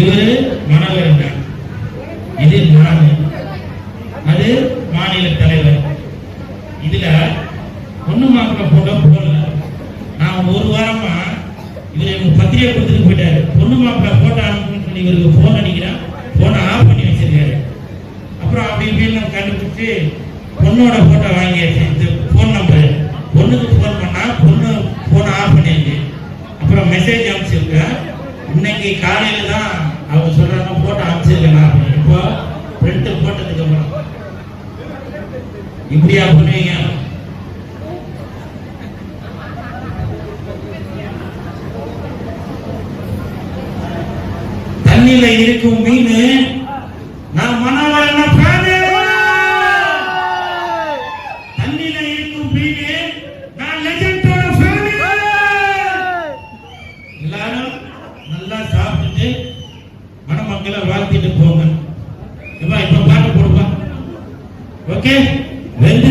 இவரு மணவரன், இது நான், அது மாநில தலைவர். இதுல பொண்ணு மாப்பிள்ள போட்டோ போடல. நான் ஒரு வாரமா இவர் எனக்கு பத்திரிகை கொடுத்துட்டு போயிட்டாரு. பொண்ணு மாப்பிள்ள போட்டோ அனுப்புன்னு சொல்லி இவருக்கு போன் அடிக்கிறேன், போனை ஆஃப் பண்ணி வச்சிருக்காரு. அப்புறம் அப்படி இப்படின்னு கண்டுபிடிச்சு பொண்ணோட போட்டோ வாங்கியாச்சு. இந்த போன் நம்பர் பொண்ணுக்கு போன் பண்ணா பொண்ணு போனை ஆஃப் பண்ணிருக்கு. அப்புறம் மெசேஜ் அனுப்பிச்சிருக்கேன். இன்னைக்கு காலையில தான் அவங்க சொல்றாங்க போட்டோ அனுப்பிச்சிருக்கேன். இப்போ பிரிண்ட் போட்டதுக்கு அப்புறம் இப்படியா பண்ணுவீங்க? தண்ணியில இருக்கும் மீன் நான் மனவளன தண்ணியில இருக்கும் மீன் நான் லெஜெண்டோட ஃபேன். எல்லாரும் நல்லா சாப்பிட்டு மணமக்களை வாழ்த்திட்டு போங்க. இப்ப பாட்டு போடுப்பா. ஓகே, வெந்து